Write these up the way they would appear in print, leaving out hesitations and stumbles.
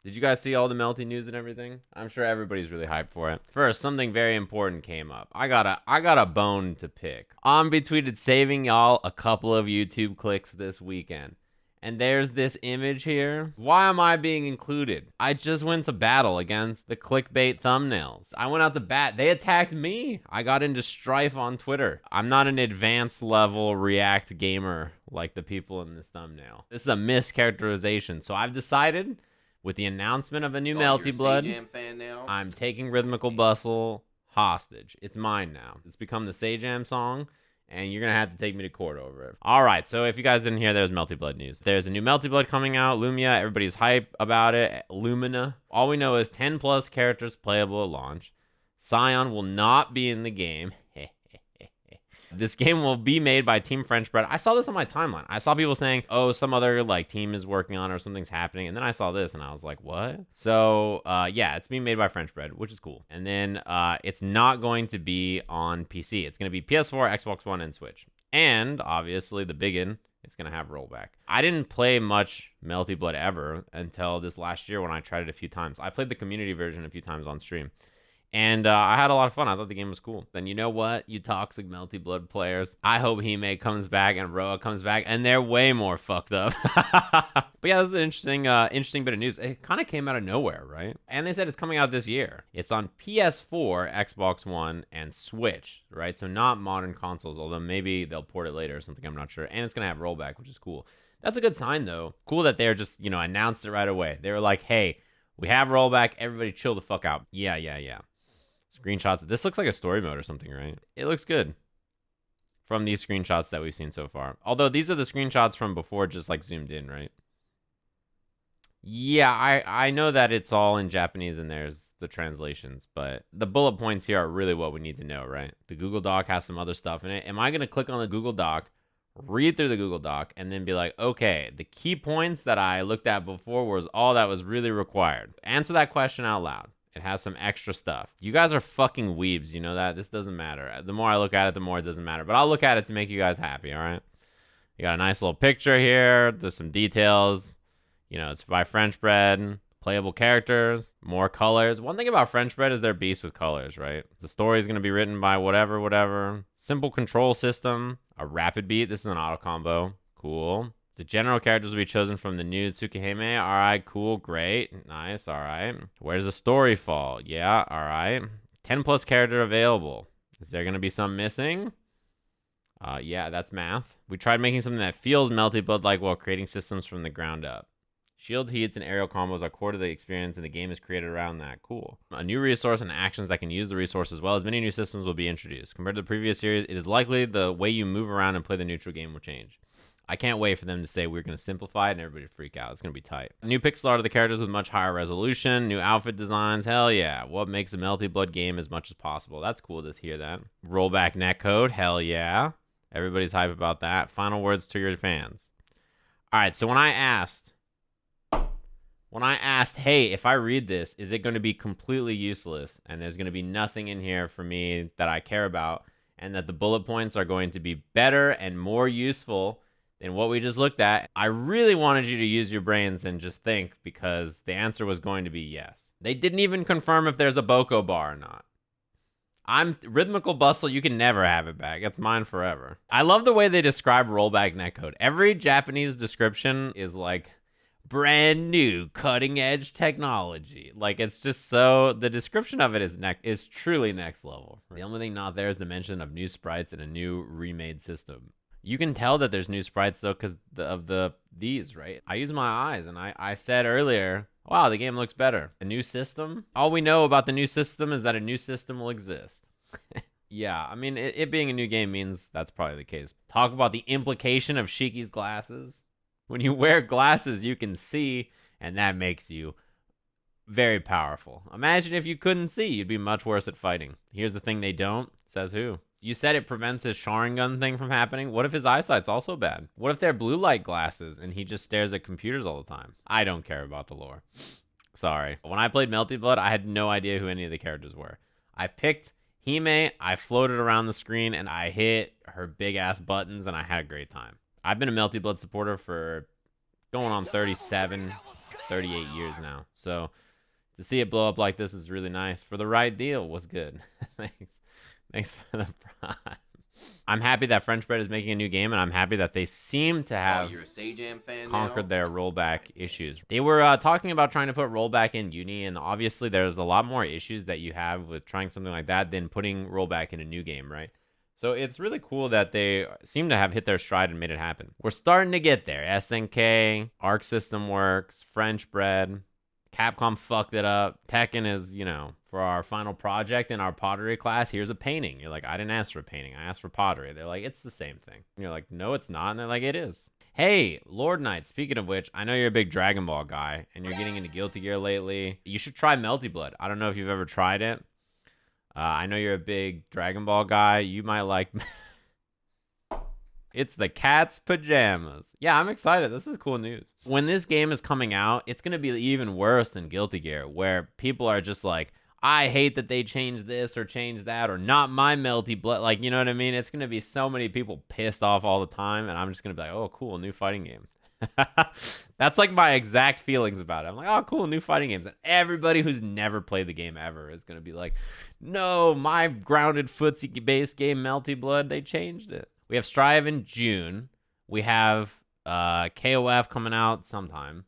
Did you guys see all the Melty news and everything? I'm sure everybody's really hyped for it. First, something very important came up. I got a bone to pick. Ombi tweeted saving y'all a couple of YouTube clicks this weekend. And there's this image here. Why am I being included? I just went to battle against the clickbait thumbnails. I went out to bat. They attacked me. I got into strife on Twitter. I'm not an advanced level React gamer like the people in this thumbnail. This is a mischaracterization. So I've decided, with the announcement of a new Melty Blood, Sajam fan now? I'm taking Rhythmical Bustle hostage. It's mine now. It's become the Sajam song, and you're going to have to take me to court over it. All right, so if you guys didn't hear, there's Melty Blood news. There's a new Melty Blood coming out, Lumia. Everybody's hype about it. Lumina. All we know is 10 plus characters playable at launch. Scion will not be in the game. This game will be made by Team French Bread. I saw this on my timeline. I saw people saying, oh, some other like team is working on it or something's happening. And then I saw this and I was like, what? So yeah, it's being made by French Bread, which is cool. And then it's not going to be on PC. It's going to be PS4, Xbox One, and Switch. And obviously the big one, it's going to have rollback. I didn't play much Melty Blood ever until this last year when I tried it a few times. I played the community version a few times on stream. And I had a lot of fun. I thought the game was cool. Then you know what, you toxic Melty Blood players? I hope Hime comes back and Roa comes back, and they're way more fucked up. But yeah, this is an interesting bit of news. It kind of came out of nowhere, right? And they said it's coming out this year. It's on PS4, Xbox One, and Switch, right? So not modern consoles, although maybe they'll port it later or something. I'm not sure. And it's going to have rollback, which is cool. That's a good sign, though. Cool that they're just, announced it right away. They were like, hey, we have rollback. Everybody chill the fuck out. Yeah. Screenshots. This looks like a story mode or something, right? It looks good from these screenshots that we've seen so far. Although these are the screenshots from before, just like zoomed in, right? Yeah, I know that it's all in Japanese and there's the translations, but the bullet points here are really what we need to know, right? The Google Doc has some other stuff in it. Am I going to click on the Google Doc, read through the Google Doc, and then be like, okay, the key points that I looked at before was all that was really required? Answer that question out loud. It has some extra stuff. You guys are fucking weebs, you know that? This doesn't matter. The more I look at it, the more it doesn't matter. But I'll look at it to make you guys happy, all right? You got a nice little picture here. There's some details. It's by French Bread. Playable characters. More colors. One thing about French Bread is they're beasts with colors, right? The story is going to be written by whatever. Simple control system. A rapid beat. This is an auto combo. Cool. The general characters will be chosen from the new Tsukihime. All right, cool, great, nice, all right. Where does the story fall? Yeah, all right. 10 plus character available. Is there going to be some missing? Yeah, that's math. We tried making something that feels Melty Blood like while creating systems from the ground up. Shield heats and aerial combos are core to the experience, and the game is created around that. Cool. A new resource and actions that can use the resource as well as many new systems will be introduced. Compared to the previous series, it is likely the way you move around and play the neutral game will change. I can't wait for them to say we're going to simplify it and everybody freak out. It's going to be tight. New pixel art of the characters with much higher resolution. New outfit designs. Hell yeah. What makes a Melty Blood game as much as possible. That's cool to hear that. Rollback netcode. Hell yeah. Everybody's hype about that. Final words to your fans. All right, so when I asked, hey, if I read this, is it going to be completely useless and there's going to be nothing in here for me that I care about, and that the bullet points are going to be better and more useful than what we just looked at, I really wanted you to use your brains and just think, because the answer was going to be yes. They didn't even confirm if there's a Boko bar or not. Rhythmical Bustle, you can never have it back. It's mine forever. I love the way they describe rollback netcode. Every Japanese description is like brand new cutting edge technology. Like, it's just so, the description of it is truly next level. The only thing not there is the mention of new sprites and a new remade system. You can tell that there's new sprites though because of these, right? I use my eyes, and I said earlier, wow, the game looks better. A new system? All we know about the new system is that a new system will exist. Yeah, I mean, it being a new game means that's probably the case. Talk about the implication of Shiki's glasses. When you wear glasses, you can see, and that makes you very powerful. Imagine if you couldn't see, you'd be much worse at fighting. Here's the thing they don't. Says who? You said it prevents his Sharingan thing from happening. What if his eyesight's also bad? What if they're blue light glasses and he just stares at computers all the time? I don't care about the lore. Sorry. When I played Melty Blood, I had no idea who any of the characters were. I picked Hime, I floated around the screen, and I hit her big ass buttons, and I had a great time. I've been a Melty Blood supporter for going on 37, 38 years now. So to see it blow up like this is really nice. For the right deal was good. Thanks for the prime. I'm happy that French Bread is making a new game, and I'm happy that they seem to have you're a Sajam fan conquered now? their rollback issues. They were talking about trying to put rollback in Uni, and obviously there's a lot more issues that you have with trying something like that than putting rollback in a new game, right? So it's really cool that they seem to have hit their stride and made it happen. We're starting to get there. SNK, Arc System Works, French Bread, Capcom fucked it up. Tekken is, you know, for our final project in our pottery class, here's a painting. You're like, I didn't ask for a painting. I asked for pottery. They're like, it's the same thing. And you're like, no, it's not. And they're like, it is. Hey, Lord Knight, speaking of which, I know you're a big Dragon Ball guy and you're getting into Guilty Gear lately. You should try Melty Blood. I don't know if you've ever tried it. I know you're a big Dragon Ball guy. You might like... It's the cat's pajamas. Yeah, I'm excited. This is cool news. When this game is coming out, it's going to be even worse than Guilty Gear, where people are just like, I hate that they changed this or changed that, or not my Melty Blood. Like, you know what I mean? It's going to be so many people pissed off all the time, and I'm just going to be like, oh, cool, new fighting game. That's like my exact feelings about it. I'm like, oh, cool, new fighting games. And everybody who's never played the game ever is going to be like, no, my grounded footsie-based game, Melty Blood, they changed it. We have Strive in June. We have KOF coming out sometime.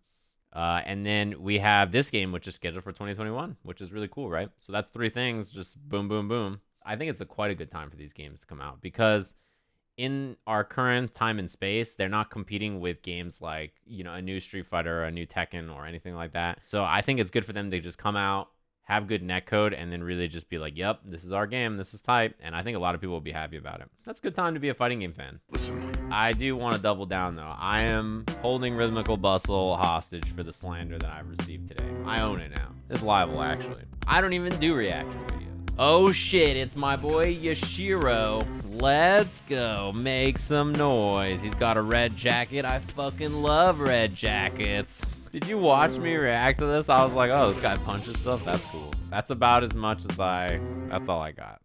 And then we have this game, which is scheduled for 2021, which is really cool, right? So that's 3 things, just boom, boom, boom. I think it's quite a good time for these games to come out because in our current time and space, they're not competing with games like, you know, a new Street Fighter or a new Tekken or anything like that. So I think it's good for them to just come out, have good netcode, and then really just be like, yep, this is our game, this is tight, and I think a lot of people will be happy about it. That's a good time to be a fighting game fan. Listen. I do want to double down, though. I am holding Rhythmical Bustle hostage for the slander that I've received today. I own it now. It's liable, actually. I don't even do reaction videos. Oh shit, it's my boy Yashiro. Let's go make some noise. He's got a red jacket. I fucking love red jackets. Did you watch me react to this? I was like, oh, this guy punches stuff? That's cool. That's about as much as that's all I got.